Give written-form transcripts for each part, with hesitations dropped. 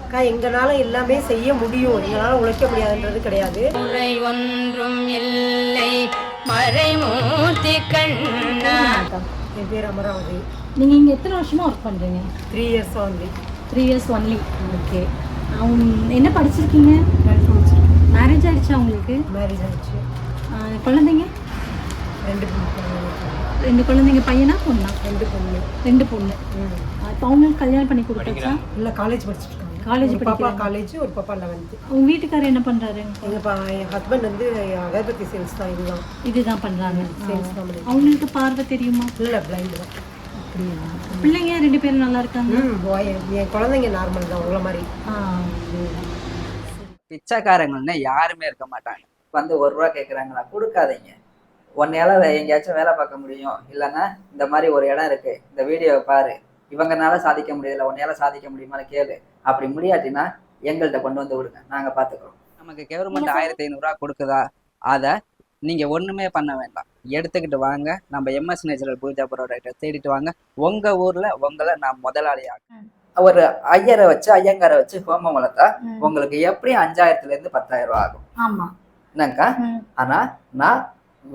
அக்கா எங்களால எல்லாமே செய்ய முடியும், எங்களால உழைக்க முடியாதுன்றது கிடையாது. முறை ஒன்றும் இல்லை மறைமூர்த்தி கண்ணா. என் பேர் அமராவதி. நீங்க இங்க எத்தனை வருஷமா ஒர்க் பண்றீங்க? 3 years only. 3 years only. Okay. என்ன படிச்சிருக்கீங்க? மேரேஜ் ஆயிடுச்சா உங்களுக்கு? மேரேஜ் ஆயிடுச்சு. குழந்தைங்க? 2 குழந்தைங்க. பையனா பொண்ணா? 2 பொண்ணு. இப்போ அவங்களுக்கு கல்யாணம் பண்ணி கொடுத்தாச்சா? இல்லை, காலேஜ் படிச்சுட்டு இருக்காங்க. காலேஜ் பாப்பா காலேஜ், ஒரு பாப்பா 11th. உங்க வீட்டுக்காரர் என்ன பண்றாரு? என் ஹஸ்பண்ட் வந்து அகர்பத்தி சேல்ஸ் தான். இதுதான் பண்றாங்க. சேல்ஸ் தான். அவங்களுக்கு பார்வை தெரியுமா? இல்லை, பிளைண்ட் தான். அப்படியா? பிள்ளைங்க 2 பேரும் நல்லா இருக்காங்க? என் குழந்தைங்க நார்மல் தான், உங்களை மாதிரி. பிச்சைக்காரங்கன்னு யாருமே இருக்க மாட்டாங்க. வந்து 1 ரூபா கேட்குறாங்களா, கொடுக்காதீங்க. உன்னையால எங்கேயாச்சும் வேலை பார்க்க முடியும், இல்லைன்னா இந்த மாதிரி ஒரு இடம் இருக்கு, இந்த வீடியோவை பாரு, இவங்கனால சாதிக்க முடியல, உன்னையால சாதிக்க முடியுமான்னு கேளு. அப்படி முடியாட்டினா எங்கள்கிட்ட கொண்டு வந்து விடுங்க, நாங்கள் பார்த்துக்குறோம். நமக்கு கவர்மெண்ட் 1500 ரூபா கொடுக்குதா, அதை நீங்கள் ஒன்றுமே பண்ண வேண்டாம், எடுத்துக்கிட்டு வாங்க. நம்ம எம்எஸ் நேச்சுரல் பூஜா ப்ராடக்டை தேடிட்டு வாங்க. உங்கள் ஊரில் உங்களை நான் முதலாளியாக ஒரு ஐயங்காரை வச்சு ஹோமம் வளர்த்தா உங்களுக்கு எப்படி 5000 to 10,000 ரூபா ஆகும். ஆமா என்னக்கா? ஆனா நான்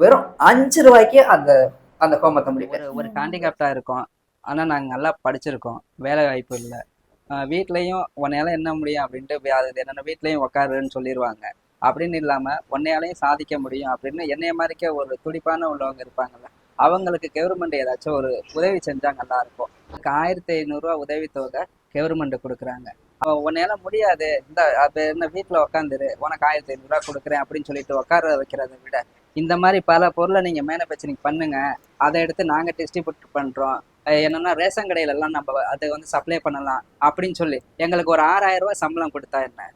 வெறும் 5 ரூபாய்க்கு அந்த ஹோமத்தை முடிப்பேன். ஒரு ஹேண்டிகேப்டா இருக்கும், ஆனா நாங்க நல்லா படிச்சிருக்கோம், வேலை வாய்ப்பு இல்லை, வீட்லயும் உன்னையால என்ன முடியும் அப்படின்ட்டு அது என்னென்ன வீட்லயும் உட்காருன்னு சொல்லிடுவாங்க. அப்படின்னு இல்லாம உன்னையாலையும் சாதிக்க முடியும் அப்படின்னு என்னைய மாதிரிக்க ஒரு துடிப்பான உள்ளவங்க இருப்பாங்கல்ல, அவங்களுக்கு கவர்மெண்ட் ஏதாச்சும் ஒரு உதவி செஞ்சா நல்லா இருக்கும். 1500 ரூபா உதவித்தொகை கவர்மெண்ட் கொடுக்குறாங்க. அவன் உன்னையால முடியாது, இந்த என்ன வீட்டுல உட்காந்துரு, உனக்கு 1500 ரூபா கொடுக்குறேன் அப்படின்னு சொல்லிட்டு உட்கார வைக்கிறத விட இந்த மாதிரி பல பொருளை நீங்க மேனுஃபேக்சரிங் பண்ணுங்க, அதை எடுத்து நாங்க டிஸ்ட்ரிபியூட் பண்றோம், என்னன்னா ரேஷன் கடையில எல்லாம் நம்ம அதை வந்து சப்ளை பண்ணலாம் அப்படின்னு சொல்லி எங்களுக்கு ஒரு 6000 ரூபா சம்பளம் கொடுத்தா என்ன,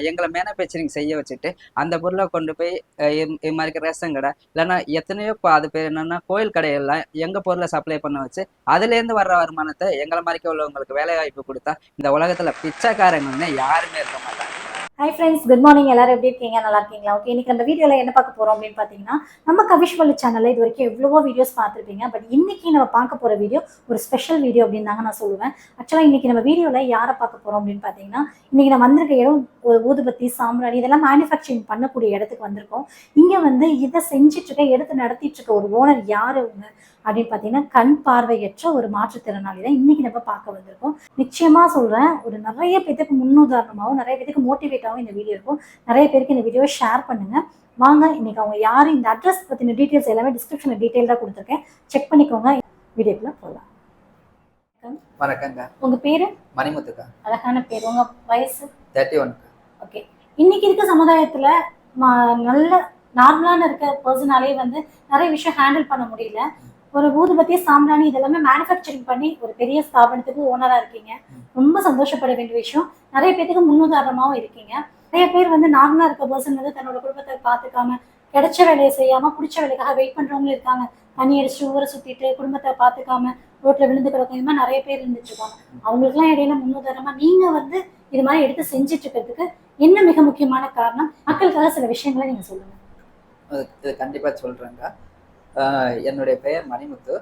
எங்களை மேனுஃபேக்சரிங் செய்ய வச்சுட்டு அந்த பொருளை கொண்டு போய் இது மாதிரி ரேஷன் கடை இல்லைன்னா எத்தனையோ அது பேர் என்னன்னா கோயில் கடையெல்லாம் எங்க பொருளை சப்ளை பண்ண வச்சு அதுலேருந்து வர்ற வருமானத்தை எங்களை மாதிரி உள்ளவங்களுக்கு வேலை வாய்ப்பு கொடுத்தா இந்த உலகத்துல பிச்சைக்காரங்கன்னு யாருமே இருக்க மாட்டாங்க. Hi friends, good morning. எல்லாரும் எப்படி இருக்கீங்க? நல்லா இருக்கீங்களா? ஓகே, இன்னைக்கு அந்த வீடியோவில் என்ன பார்க்க போகிறோம் அப்படின்னு பார்த்தீங்கன்னா, நம்ம கவிஷ்வல் சேனலில் இது வரைக்கும் எவ்வளவோ வீடியோஸ் பார்த்துருப்பீங்க. பட் இன்னைக்கு நம்ம பார்க்க போகிற வீடியோ ஒரு ஸ்பெஷல் வீடியோ அப்படின்னு தாங்க நான் சொல்லுவேன். ஆக்சுவலாக இன்னைக்கு நம்ம வீடியோவில் யாரை பார்க்க போகிறோம் அப்படின்னு பார்த்தீங்கன்னா, இன்னைக்கு நம்ம வந்திருக்க இடம் ஒரு ஊதுபத்தி, சாம்பிராணி இதெல்லாம் மேனுஃபேக்சரிங் பண்ணக்கூடிய இடத்துக்கு வந்திருக்கோம். இங்கே வந்து இதை செஞ்சிட்ருக்க, எடுத்து நடத்திட்டு இருக்க ஒரு ஓனர் யார் அவங்க அப்படின்னு பார்த்தீங்கன்னா, கண் பார்வையற்ற ஒரு மாற்றுத்திறனாளி தான் இன்னைக்கு நம்ம பார்க்க வந்திருக்கோம். நிச்சயமாக சொல்கிறேன், ஒரு நிறைய பேருக்கு முன்னுதாரணமாகவும் நிறைய பேருக்கு மோட்டிவேட்டாகவும் இந்த வீடியோ இருக்கும். நிறைய பேருக்கு இந்த வீடியோவை ஷேர் பண்ணுங்க. வாங்க இன்னைக்கு அவங்க யாரு, இந்த அட்ரஸ் பற்றின டீட்டெயில்ஸ் எல்லாமே டிஸ்கிரிப்ஷனில் டீட்டெயிலாக கொடுத்துருக்கேன், செக் பண்ணிக்கோங்க. வீடியோக்குள்ள போகலாம். வணக்கங்க. உங்க பேரு? மணிமுத்துக்கா. அழகான பேர். உங்க வயசு? 31. ஓகே. இன்னைக்கு இருக்க சமுதாயத்துல நல்ல நார்மலான இருக்க பர்சனாலே வந்து நிறைய விஷயம் ஹேண்டில் பண்ண முடியல. ஒரு ஊதுபத்தி, சாம்பிராணி இதெல்லாமே மேனுஃபேக்சரிங் பண்ணி ஒரு பெரிய ஸ்தாபனத்துக்கு ஓனரா இருக்கீங்க. ரொம்ப சந்தோஷப்பட வேண்டிய விஷயம். நிறைய பேருக்கு முன்னுதாரணமாகவும் இருக்கீங்க. நிறைய பேர் வந்து நார்மலா இருக்க பர்சன் வந்து தன்னோட குடும்பத்தை பார்த்துக்காம கிடைச்ச வேலையை செய்யாம பிடிச்ச வேலைக்காக வெயிட் பண்றவங்களும் இருக்காங்க. தண்ணி அடிச்சு ஊரை சுத்திட்டு குடும்பத்தை பார்த்துக்காம ரோட்ல விழுந்து கிடக்கும், இது மாதிரி நிறைய பேர் இருந்துட்டு இருக்காங்க. அவங்களுக்குலாம் இடையில முன்னுதாரணமா நீங்க வந்து இது மாதிரி எடுத்து செஞ்சுட்டு இருக்கிறதுக்கு என்ன மிக முக்கியமான காரணம்? மக்களுக்காக சில விஷயங்களை நீங்க சொல்லுங்க. இது கண்டிப்பா சொல்றேங்க. என்னுடைய பெயர் மணிமுத்து.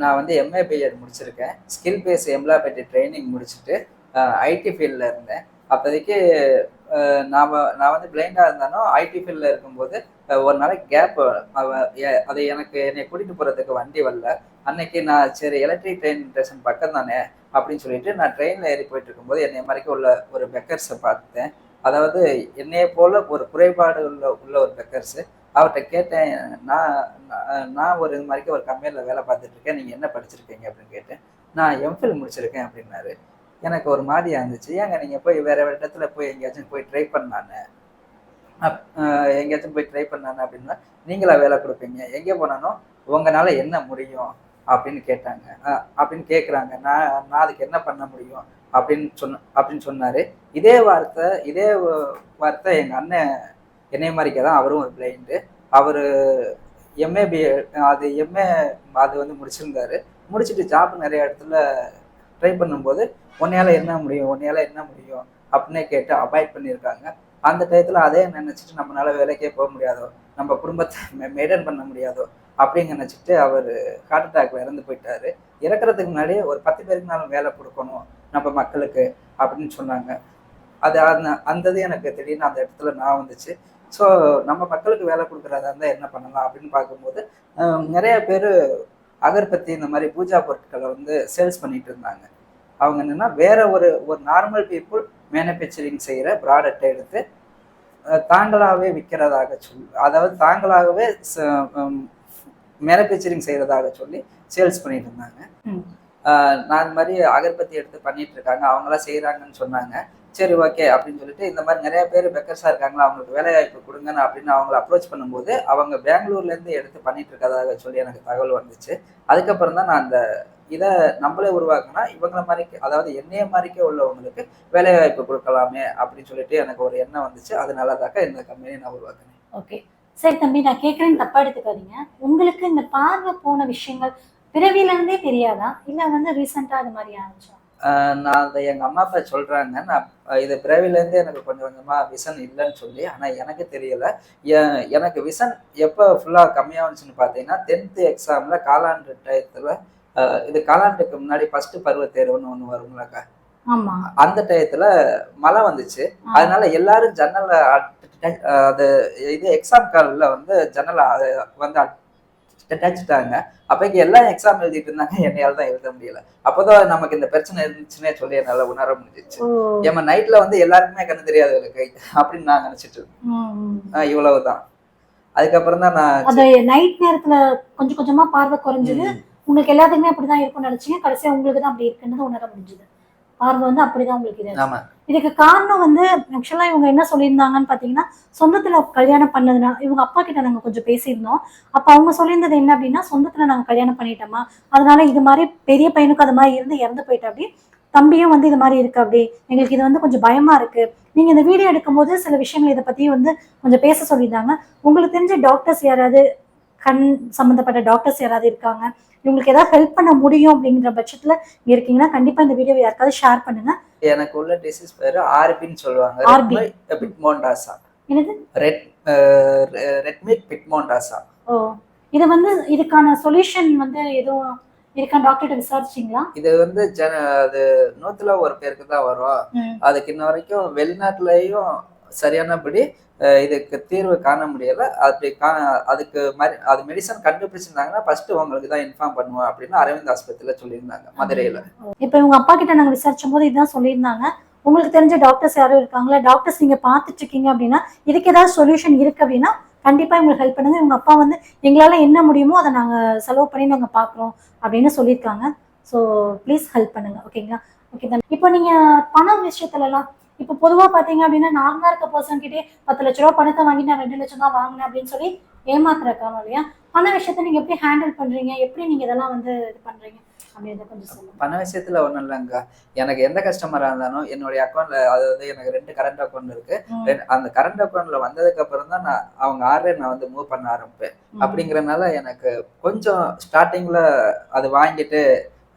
நான் வந்து எம்ஏ பிஎட் முடிச்சிருக்கேன். ஸ்கில் பேஸ் எம்ப்ளாய்மெண்ட் ட்ரைனிங் முடிச்சுட்டு ஐடி ஃபீல்டில் இருந்தேன். அப்போதைக்கு நான் வந்து பிளைண்டாக இருந்தாலும் ஐடி ஃபீல்டில் இருக்கும்போது ஒரு நாளைக்கு கேப், அதை என்னை கூட்டிகிட்டு போகிறதுக்கு வண்டி வரல. அன்னைக்கு நான் சரி எலக்ட்ரிக் ட்ரெயின் ஸ்டேஷன் பக்கம் தானே அப்படின்னு சொல்லிட்டு நான் ட்ரெயினில் ஏறி போயிட்டு இருக்கும்போது என்னை மாதிரிக்கு உள்ள ஒரு பெக்கர்ஸை பார்த்தேன். அதாவது என்னைய போல் ஒரு குறைபாடு உள்ள ஒரு பெக்கர்ஸு. அவர்கிட்ட கேட்டேன், நான் ஒரு இது மாதிரிக்கு ஒரு கம்பெனியில் வேலை பார்த்துட்டு இருக்கேன், நீங்கள் என்ன படிச்சிருக்கீங்க அப்படின்னு கேட்டேன். நான் எம்ஃபில் முடிச்சிருக்கேன் அப்படின்னாரு. எனக்கு ஒரு மாதிரியாக இருந்துச்சு. ஏங்க நீங்கள் போய் வேறு இடத்துல போய் எங்கேயாச்சும் போய் ட்ரை பண்ணானே அப்படின்னா நீங்களா வேலை கொடுப்பீங்க, எங்கே போனாலும் உங்களால் என்ன முடியும் அப்படின்னு கேட்குறாங்க. நான் அதுக்கு என்ன பண்ண முடியும் அப்படின்னு சொன்னார். இதே வார்த்தை எங்கள் அண்ணன் என்னைய மாதிரிக்கே தான், அவரும் ஒரு பிளைண்டு. அவர் எம்ஏ அது வந்து முடிச்சிருந்தாரு. முடிச்சுட்டு ஜாப் நிறைய இடத்துல ட்ரை பண்ணும்போது உன்னையால் என்ன முடியும் அப்படின்னே கேட்டு அவாய்ட் பண்ணியிருக்காங்க. அந்த டயத்தில் அதே நினச்சிட்டு நம்மளால வேலைக்கே போக முடியாதோ, நம்ம குடும்பத்தை மெயின்டைன் பண்ண முடியாதோ அப்படின்னு நினச்சிட்டு அவர் ஹார்ட் அட்டாக்ல இறந்து போயிட்டாரு. இறக்குறதுக்கு முன்னாடியே ஒரு 10 பேருக்குனாலும் வேலை கொடுக்கணும் நம்ம மக்களுக்கு அப்படின்னு சொன்னாங்க. அது அந்த இது எனக்கு திடீர்னு அந்த இடத்துல நான் வந்துச்சு. ஸோ நம்ம மக்களுக்கு வேலை கொடுக்குறதா இருந்தால் என்ன பண்ணலாம் அப்படின்னு பார்க்கும்போது நிறைய பேர் அகர்பத்தி இந்த மாதிரி பூஜா பொருட்களை வந்து சேல்ஸ் பண்ணிட்டு இருந்தாங்க. அவங்க என்னன்னா வேற ஒரு நார்மல் பீப்புள் மேனுஃபேக்சரிங் செய்கிற ப்ராடக்டை எடுத்து தாங்களாகவே விற்கிறதாக சொல்லி, அதாவது தாங்களாகவே மேனுஃபேக்சரிங் செய்கிறதாக சொல்லி சேல்ஸ் பண்ணிட்டு இருந்தாங்க. நான் இந்த மாதிரி அகர்பத்தி எடுத்து பண்ணிட்டு இருக்காங்க, அவங்களாம் செய்கிறாங்கன்னு சொன்னாங்க. சரி ஓகே அப்படின்னு சொல்லிட்டு இந்த மாதிரி நிறைய பேர் பெக்கர்ஸாக இருக்காங்களா, அவங்களுக்கு வேலைவாய்ப்பு கொடுங்கன்னு அப்படின்னு அவங்கள அப்ரோச் பண்ணும்போது அவங்க பெங்களூர்லேருந்து எடுத்து பண்ணிட்டு இருக்கதாக சொல்லி எனக்கு தகவல் வந்துச்சு. அதுக்கப்புறம் தான் நான் அந்த இதை நம்மளே உருவாக்குனா இவங்கள மாதிரி, அதாவது என்னைய மாதிரிக்கே உள்ளவங்களுக்கு வேலைவாய்ப்பு கொடுக்கலாமே அப்படின்னு சொல்லிட்டு எனக்கு ஒரு எண்ணம் வந்துச்சு. அதனால தாக்க இந்த கம்பெனியை நான் உருவாக்குனேன். ஓகே சரி தம்பி, நான் கேட்குறேன்னு தப்பா எடுத்துக்காதீங்க. உங்களுக்கு இந்த பார்வை போன விஷயங்கள் பிறவியிலேருந்தே தெரியாதா, இல்லை வந்து ரீசெண்டாக அது மாதிரி ஆரம்பிச்சா? நான் அதை எங்கள் அம்மா அப்பா சொல்கிறாங்க, நான் இது பிறவிலேருந்தே எனக்கு கொஞ்சம் கொஞ்சமாக விஷன் இல்லைன்னு சொல்லி. ஆனால் எனக்கு தெரியலை. எனக்கு விஷன் எப்போ ஃபுல்லாக கம்மியாகுச்சுன்னு பார்த்தீங்கன்னா 10th எக்ஸாமில் காலாண்டு டயத்தில், இது காலாண்டுக்கு முன்னாடி ஃபர்ஸ்ட் பருவ தேர்வுன்னு ஒன்று வரும்லக்கா, அந்த டயத்தில் மழை வந்துச்சு. அதனால எல்லாரும் ஜன்னலை அது இது எக்ஸாம் காலில் வந்து ஜன்னலை வந்து டச்சுட்டாங்க. அப்போக்கு எல்லாம் எக்ஸாம் எழுதிட்டு இருந்தாங்க, என்னையால தான் எழுத முடியல. அப்போதான் நமக்கு இந்த பிரச்சனை இருந்துச்சுன்னே சொல்லி என்னால உணர முடிஞ்சிச்சு. ஏமா நைட்ல வந்து எல்லாருக்குமே கண்ணு தெரியாதவங்களுக்கு அப்படின்னு நான் நினைச்சிட்டு இருந்தேன். இவ்வளவுதான். அதுக்கப்புறம் தான் நான் நைட் நேரத்துல கொஞ்சம் கொஞ்சமா பார்வை குறைஞ்சது. உங்களுக்கு எல்லாத்துக்குமே அப்படிதான் இருக்கும்னு நினைச்சீங்க, கடைசியா உங்களுக்கு தான் அப்படி இருக்குன்னு உணர முடிஞ்சது. பார்வை வந்து அப்படிதான் உங்களுக்கு இது. இதுக்கு காரணம் வந்து ஆக்சுவலா இவங்க என்ன சொல்லியிருந்தாங்கன்னு பாத்தீங்கன்னா, சொந்தத்துல கல்யாணம் பண்ணதுனால, இவங்க அப்பா கிட்ட நாங்க கொஞ்சம் பேசியிருந்தோம். அப்ப அவங்க சொல்லியிருந்தது என்ன அப்படின்னா, சொந்தத்துல நாங்க கல்யாணம் பண்ணிட்டோமா, அதனால இது மாதிரி பெரிய பையனுக்கு அது மாதிரி இருந்து இறந்து போயிட்டா, அப்படி தம்பியும் வந்து இது மாதிரி இருக்கு, அப்படி எங்களுக்கு இது வந்து கொஞ்சம் பயமா இருக்கு. நீங்க இந்த வீடியோ எடுக்கும் போது சில விஷயங்கள் இதை பத்தி வந்து கொஞ்சம் பேச சொல்லியிருந்தாங்க. உங்களுக்கு தெரிஞ்ச டாக்டர்ஸ் யாராவது, கண் சம்பந்தப்பட்ட டாக்டர்ஸ் யாராவது இருக்காங்க, உங்களுக்கு ஏதாவது ஹெல்ப் பண்ண முடியும் அப்படிங்கிற பட்சத்துல இருக்கீங்கன்னா கண்டிப்பா இந்த வீடியோ யாருக்காவது ஷேர் பண்ணுங்க. எனக்கு உள்ள டிசீஸ் பேரு ஆர்பின்னு சொல்லுவாங்க. பிக்மோண்டாசா. என்னது? ரெட்மிக் பிக்மோண்டாசா. இது வந்து இதுக்கான சொல்யூஷன் வந்து எதுவும் இருக்கா, டாக்டர்கிட்ட விசாரிச்சீங்களா? இது வந்து அது 100ல ஒரு பேருக்கு தான் வரும். அதுக்கு இன்ன வரைக்கும் வெளிநாட்டுலயும் சரியானபடி இதுக்கு தீர்வு காண முடியல. அதுக்கு அது மெடிசன் கண்டுபிடிச்சிருந்தாங்கன்னா ஃபர்ஸ்ட் உங்களுக்கு தான் இன்ஃபார்ம் பண்ணுவோம் அப்படின்னு அரவிந்த் ஆஸ்பத்திரியில சொல்லியிருந்தாங்க, மதுரையில. இப்ப உங்க அப்பா கிட்ட நாங்க விசாரிச்சும் போது இதுதான் சொல்லியிருந்தாங்க. உங்களுக்கு தெரிஞ்ச டாக்டர்ஸ் யாரும் இருக்காங்களா, டாக்டர்ஸ் நீங்க பாத்துட்டு இருக்கீங்க அப்படின்னா இதுக்கு ஏதாவது சொல்யூஷன் இருக்கு அப்படின்னா கண்டிப்பா உங்களுக்கு ஹெல்ப் பண்ணுங்க. உங்க அப்பா வந்து எங்களால என்ன முடியுமோ அதை நாங்க செலவு பண்ணி நாங்க பாக்குறோம் அப்படின்னு சொல்லியிருக்காங்க. ஸோ ப்ளீஸ் ஹெல்ப் பண்ணுங்க. ஓகேங்களா? ஓகே தான். இப்போ நீங்க பணம் விஷயத்துல எல்லாம் இப்போ பொதுவாக பார்த்தீங்க அப்படின்னா நார்மலாக இருக்க பர்சன் கிட்டே 10 லட்ச ரூபா பணத்தை வாங்கி நான் 2 லட்சம் தான் வாங்கினேன் அப்படின்னு சொல்லி ஏமாத்துறக்கானோ இல்லையா? பண விஷயத்த நீங்க எப்படி ஹேண்டில் பண்றீங்க, எப்படி நீங்க இதெல்லாம் வந்து இது பண்றீங்க அப்படின்றத கொஞ்சம் சொல்லுங்க. பண விஷயத்துல ஒன்றும் இல்லைங்க. எனக்கு எந்த கஸ்டமராக இருந்தாலும் என்னுடைய அக்கௌண்ட்ல, அதாவது எனக்கு 2 கரண்ட் அக்கௌண்ட் இருக்கு. அந்த கரண்ட் அக்கௌண்ட்ல வந்ததுக்கு அப்புறம் தான் அவங்க ஆர்டர் நான் வந்து மூவ் பண்ண ஆரம்பிப்பேன். அப்படிங்கிறனால எனக்கு கொஞ்சம் ஸ்டார்டிங்ல அது வாங்கிட்டு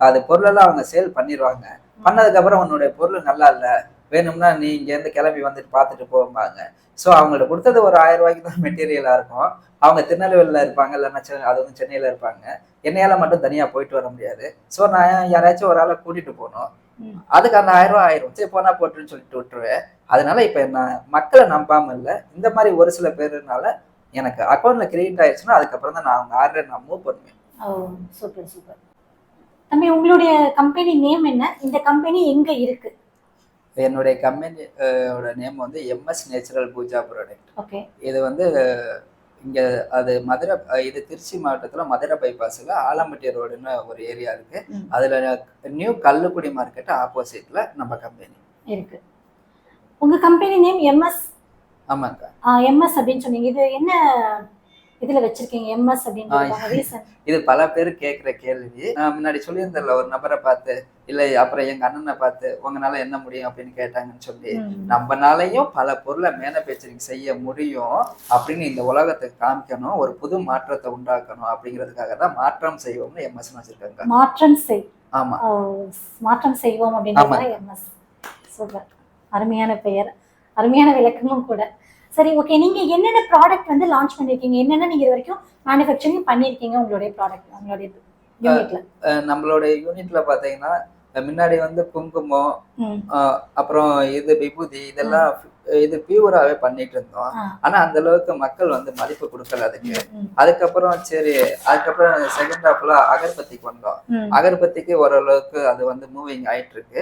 அது பொருளெல்லாம் அவங்க சேல் பண்ணிடுவாங்க. பண்ணதுக்கு அப்புறம் உன்னுடைய பொருள் நல்லா இல்லை, வேணும்னா நீ இங்கேருந்து கிளம்பி வந்துட்டு பார்த்துட்டு போவாங்க. ஸோ அவங்கள்ட்ட கொடுத்தது ஒரு 1000 ரூபாய்க்கு தான் மெட்டீரியலாக இருக்கும். அவங்க திருநெல்வேலியில் இருப்பாங்க, இல்லைன்னா அது வந்து சென்னையில் இருப்பாங்க. என்னையால் மட்டும் தனியாக போயிட்டு வர முடியாது. ஸோ நான் யாராச்சும் ஒரு ஆளை கூட்டிகிட்டு போகணும். அதுக்கு அந்த 1000 ரூபா ஆயிரும். சரி போனா போட்டுன்னு சொல்லிட்டு விட்டுருவேன். அதனால இப்போ நான் மக்களை நம்பாமல் இல்லை, இந்த மாதிரி ஒரு சில பேருனால எனக்கு அக்கௌண்ட்ல கிரெடிட் ஆயிடுச்சுன்னா அதுக்கப்புறம் தான் நான் அவங்க ஆர்டர் நான் மூவ் பண்ணுவேன். Super super. தம்பி, உங்களுடைய கம்பெனி நேம் என்ன? இந்த கம்பெனி எங்க இருக்கு? என்னுடைய கம்பெனியோட நேம் வந்து MS natural Pooja product. Okay. இது வந்து இங்கே அது மதுரை, இது திருச்சி மாவட்டத்தில் மதுரை பைபாஸில் ஆலம்பட்டி ரோடுன்னு ஒரு ஏரியா இருக்கு. அதில் நியூ கல்லுக்குடி மார்க்கெட் ஆப்போசிட்ல நம்ம கம்பெனி இருக்கு. உங்க கம்பெனி நேம் MS? ஆமாங்க. MS அப்படின்னு சொன்னீங்க, இது என்ன இதுல வச்சிருக்கீங்க MS அப்படின்ற ரீசன்? இது பல பேர் கேட்குற கேள்வி. நான் முன்னாடி சொல்லியிருந்தேன்ல, ஒரு நபரை பார்த்து இல்லை அப்புறம் எங்க அண்ணனை பார்த்து உங்களால என்ன முடியும் அப்படின்னு கேட்டாங்கன்னு சொல்லி, நம்மனாலையும் பல பொருளை மேனுஃபேக்சரிங் செய்ய முடியும் அப்படின்னு இந்த உலகத்துக்கு காமிக்கணும், ஒரு புது மாற்றத்தை உண்டாக்கணும் அப்படிங்கிறதுக்காக தான் மாற்றம் செய்வோம்னு MS வச்சிருக்காங்க. மாற்றம் செய். ஆமா, மாற்றம் செய்வோம் அப்படின்றது MS. சூப்பர், அருமையான பெயர், அருமையான விளக்கமும் கூட. சரி, ஓகே. நீங்க என்னென்ன ப்ராடக்ட் வந்து லான்ச் பண்ணிருக்கீங்க, என்னென்ன நீங்க இது வரைக்கும் மேனுஃபேக்சரிங் பண்ணிருக்கீங்க உங்களுடைய ப்ராடக்ட் உங்களுடைய யூனிட்ல? நம்மளுடைய யூனிட்ல பாத்தீங்கன்னா முன்னாடி வந்து குங்குமம், ம். அப்புறம் இது விபூதி இதெல்லாம் இது பியூராவே பண்ணிட்டு இருந்தோம். ஆனா அந்த அளவுக்கு மக்கள் வந்து மதிப்பு கொடுக்கல அதுக்கு. அதுக்கப்புறம் சரி, அதுக்கப்புறம் செகண்ட் ஹாஃப்ல அகர்பத்திக்கு வந்தோம். அகர்பத்திக்கு ஓரளவுக்கு அது வந்து மூவிங் ஆயிட்டு இருக்கு.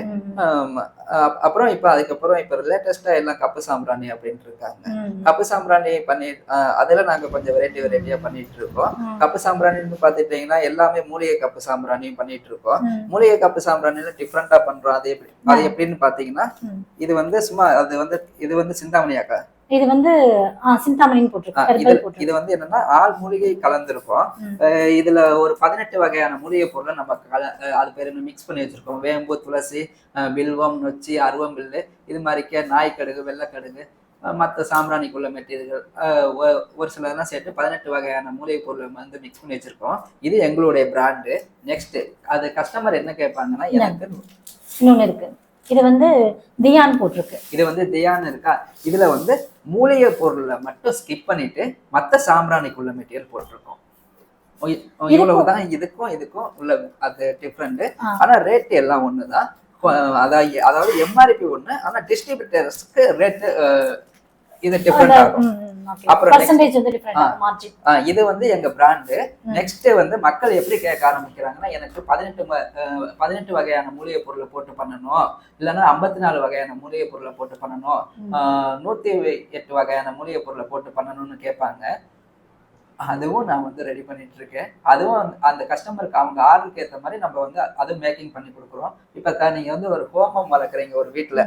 அப்புறம் அதுக்கப்புறம் இப்ப லேட்டஸ்டா எல்லாம் கப்பு சாம்பிராணி அப்படின்ட்டு இருக்காங்க. கப்பு சாம்பிராணி பண்ணி அதுல நாங்க கொஞ்சம் வெரைட்டியா பண்ணிட்டு இருக்கோம். கப்பு சாம்பிராணின்னு பாத்துட்டீங்கன்னா எல்லாமே மூலிகை கப்பு சாம்பிராணியும் பண்ணிட்டு இருக்கோம். மூலிகை கப்பு சாம்பிராணில டிஃப்ரெண்டா பண்றோம். அது எப்படின்னு பாத்தீங்கன்னா, இது வந்து சும்மா இது வந்து சிந்தாமணியாக்கா, இது வந்து சிந்தாமணின்னு போட்டிருக்கு. இது வந்து என்னன்னா ஆள் மூலிகை கலந்துருக்கும். இதுல ஒரு 18 வகையான மூலிகை பொருளை நம்ம அது பேரு மிக்ஸ் பண்ணி வச்சிருக்கோம். வேம்பு, துளசி, வில்வம், நொச்சி, அருவம்பில்லு, இது மாதிரிக்கே நாய்க்கடுகு, வெள்ளைக்கடுகு, மற்ற சாம்பிராணிக்குள்ள மெட்டீரியல் ஒரு சிலதெல்லாம் சேர்த்து 18 வகையான மூலிகை பொருளை வந்து மிக்ஸ் பண்ணி வச்சிருக்கோம். இது எங்களுடைய பிராண்டு. நெக்ஸ்ட் அது கஸ்டமர் என்ன கேட்பாங்கன்னா, எனக்கு இன்னொன்னு இருக்கு, இது வந்து தியான் போட்டிருக்கு. இது வந்து தியான் இருக்கா, இதுல வந்து மூலிகை பொருளை மட்டும் ஸ்கிப் பண்ணிட்டு மற்ற சாம்பிராணிக்குள்ள மெட்டீரியல் போட்டிருக்கோம். இவ்வளவுதான் இதுக்கும் உள்ள அது டிஃப்ரெண்ட். ஆனா ரேட் எல்லாம் ஒண்ணுதான். அதாவது எம்ஆர்பி ஒண்ணு, ஆனா டிஸ்ட்ரிபியூட்டர்ஸ்க்கு ரேட் இது டிஃபரெண்ட் ஆகும். அப்புறம் இது வந்து எங்க பிராண்டு. நெக்ஸ்ட் வந்து மக்கள் எப்படி கேட்க ஆரம்பிக்கிறாங்கன்னா, எனக்கு 18 வகையான மூலிகை பொருளை போட்டு பண்ணணும், இல்லைன்னா 54 வகையான மூலிகை பொருளை போட்டு பண்ணணும், 108 வகையான மூலிகை பொருளை போட்டு பண்ணணும்னு கேட்பாங்க. அதுவும் நான் வந்து ரெடி பண்ணிட்டு இருக்கேன். அதுவும் அந்த கஸ்டமருக்கு அவங்க ஆர்டருக்கு ஏற்ற மாதிரி நம்ம வந்து அதுவும் மேக்கிங் பண்ணி கொடுக்குறோம். இப்ப நீங்க வந்து ஒரு ஹோமம் வளர்க்குறீங்க ஒரு வீட்டுல,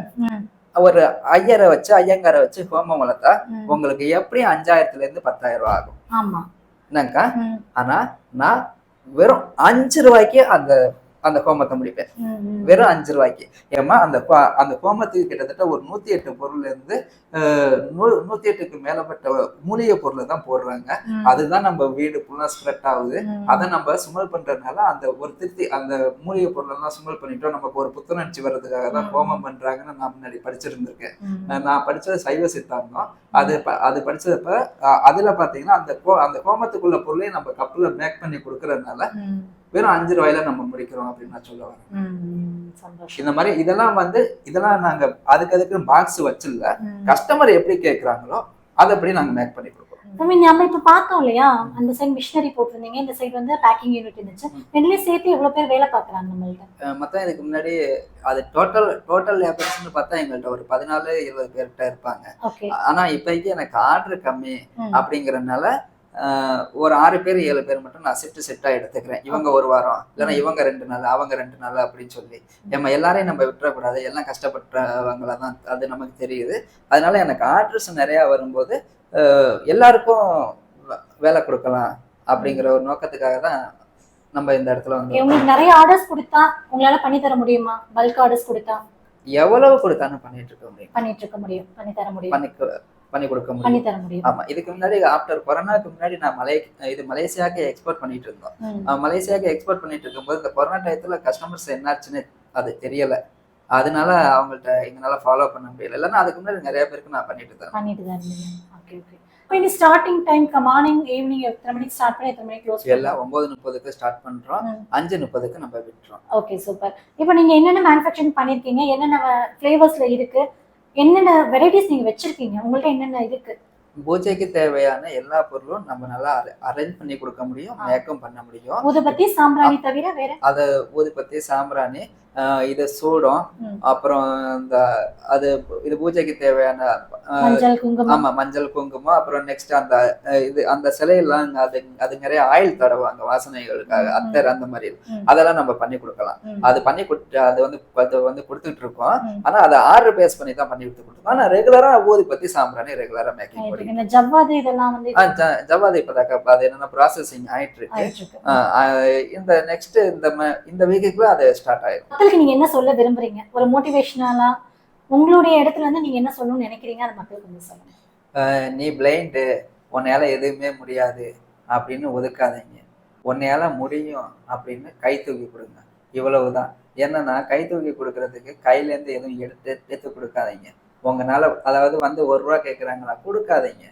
ஒரு ஐயங்காரை வச்சு ஹோமம் வளர்த்தா உங்களுக்கு எப்படி 5000 இருந்து 10,000 ரூபாய் ஆகும். என்னங்கக்கா? ஆனா நான் வெறும் 5 ரூபாய்க்கு அந்த ஹோமத்தை முடிப்பேன். வெறும் 5 ரூபாய்க்கு. ஏமா அந்த ஹோமத்துக்கு கிட்டத்தட்ட ஒரு 108 பொருள்ல இருந்து 108க்கு மேலப்பட்ட மூலிகை பொருளை தான் போடுறாங்க. அதுதான் நம்ம வீடு ஃபுல்லா ஸ்ப்ரெட் ஆகுது. அதை நம்ம சுமல் பண்றதுனால அந்த ஒரு திருப்தி, அந்த மூலிகை பொருள் எல்லாம் சுமல் பண்ணிட்டோம், நமக்கு ஒரு புத்துணர்ச்சி வர்றதுக்காக தான் ஹோமம் பண்றாங்கன்னு நான் முன்னாடி படிச்சிருந்திருக்கேன். நான் படிச்சது சைவ சித்தாந்தம். அது படிச்சதப்ப அதுல பாத்தீங்கன்னா அந்த ஹோமத்துக்குள்ள பொருளையும் நம்ம கப்புல பேக் பண்ணி கொடுக்கறதுனால வெறும் 5 ரூபாயில நம்ம முடிக்கிறோம் அப்படின்னு நான் சொல்ல வரேன். இந்த மாதிரி இதெல்லாம் நாங்க அதுக்கு பாக்ஸ் வச்சிடல. கஸ்டமர் எப்படி கேட்கறாங்களோ அதை அப்படி நாங்க மேக் பண்ணி கொடுக்குறோம். நம்ம இப்ப பார்த்தோம் இல்லையா, அந்த சைடு மிஷினரி போட்டிருந்தீங்க, இந்த சைடு வந்து பேக்கிங் யூனிட் இருந்துச்சு. ரெண்டுலயும் சேர்த்து எவ்வளவு பேர் வேலை பாக்குறாங்க நம்மள்ட்ட? மொத்தம் இதுக்கு முன்னாடி அது டோட்டல் லேபர்ஸ்னு பார்த்தா எங்கள்கிட்ட ஒரு 14-20 பேர்கிட்ட இருப்பாங்க. ஆனா இப்போதைக்கு எனக்கு ஆர்டர் கம்மி அப்படிங்கறதுனால ஒரு 6 பேர் 7 பேர் மட்டும் நான் செட்டா எடுத்துக்கிறேன். இவங்க ஒரு வாரம், இல்லைன்னா இவங்க 2 நாள், அவங்க 2 நாள் அப்படின்னு சொல்லி. நம்ம எல்லாரையும் நம்ம விட்டுறக்கூடாது, எல்லாம் கஷ்டப்பட்டவங்கள தான், அது நமக்கு தெரியுது. அதனால எனக்கு ஆர்டர்ஸ் நிறைய வரும்போது எல்லாருக்கும் வேலை கொடுக்கலாம் அப்படிங்கிற ஒரு நோக்கத்துக்காக தான் நம்ம இந்த இடத்துல வந்து. உங்களுக்கு நிறைய ஆர்டர்ஸ் கொடுத்தா உங்களால பண்ணி தர முடியுமா? பல்க் ஆர்டர்ஸ் கொடுத்தா எவ்வளவு கொடுத்தாலும் பண்ணிட்டு இருக்க முடியும், பண்ணி தர முடியும், பண்ணி கொடுக்க முடியும். ஆமா, இதுக்கு முன்னாடி ஆஃப்டர் கொரோனாக்கு முன்னாடி நான் மலேசியாவுக்கு எக்ஸ்போர்ட் பண்ணிட்டு இருந்தோம். மலேசியாவுக்கு எக்ஸ்போர்ட் பண்ணிட்டு இருக்கும்போது இந்த கொரோனா டயத்துல கஸ்டமர்ஸ் என்னாச்சுன்னு அது தெரியல. அதனால அவங்கள்ட்ட எங்களால ஃபாலோ பண்ண முடியல. இல்லைன்னா அதுக்கு முன்னாடி நிறைய பேருக்கு நான் பண்ணிட்டு தான். இப்போ ஸ்டார்டிங் டைம் மார்னிங் ஈவினிங் எத்தனை மணிக்கு ஸ்டார்ட் பண்ணி எத்தனை மணிக்கு க்ளோஸ்? எல்லாம் 9:30க்கு ஸ்டார்ட் பண்றோம், 5:30க்கு நம்ம விட்டுறோம். Okay, super. இப்போ நீங்க என்னென்ன மேனுஃபேக்சரிங் பண்ணிருக்கீங்க, என்னென்ன ஃப்ளேவர்ஸ்ல இருக்கு, என்னென்ன வெரைட்டிஸ் நீங்க வச்சிருக்கீங்க, உங்கள்ட்ட என்னென்ன இருக்கு? பூஜைக்கு தேவையான எல்லா பொருளும் நம்ம நல்லா அரேஞ்ச் பண்ணி கொடுக்க முடியும், மேக்கும் பண்ண முடியும். ஊதுபத்தி சாம்பிராணி தவிர வேற? அது ஊதுபத்தி சாம்பிராணி, இது சூடம், அப்புறம் இது பூஜைக்கு தேவையான மஞ்சள் குங்குமம், அப்புறம் நெக்ஸ்ட் அந்த சிலையெல்லாம் அது நிறைய ஆயில் தடவாங்க வாசனைகளுக்காக, அத்தர் அந்த மாதிரி, அதெல்லாம் நம்ம பண்ணி கொடுக்கலாம். அது பண்ணி அது வந்து கொடுத்துட்டு இருக்கோம். ஆனா அதை ஆர்டர் பேஸ் பண்ணி தான் பண்ணி கொடுத்துருக்கோம். ஆனா ரெகுலரா ஊதுபத்தி சாம்பிராணி ரெகுலரா மேக்கிங் பண்ணி. ஜவ்வாது இதெல்லாம் வந்து ஜவ்வாது இப்பதாக்கா அது என்னன்னா ப்ராசஸிங் ஆயிட்டு இருக்கு. இந்த நெக்ஸ்ட் இந்த வீக்குக்குள்ள அது ஸ்டார்ட் ஆயிடும். நீங்க என்ன சொல்ல விரும்புறீங்க? ஒரு மோட்டிவேஷனலா உங்களுடைய இடத்துல இருந்து நீங்க என்ன சொல்லணும்னு நினைக்கிறீங்க, அது மக்களுக்கு கொஞ்சம் சொல்லுங்க. நீ பிளைண்டு, உன்னையால எதுவுமே முடியாது அப்படின்னு ஒதுக்காதீங்க. உன்னையால முடியும் அப்படின்னு கை தூக்கி கொடுங்க. இவ்வளவுதான். என்னன்னா கை தூக்கி கொடுக்கறதுக்கு கையில இருந்து எதுவும் எடுத்து கொடுக்காதீங்க. உங்களால அதாவது வந்து 1 ரூபா கேட்குறாங்களா, கொடுக்காதீங்க.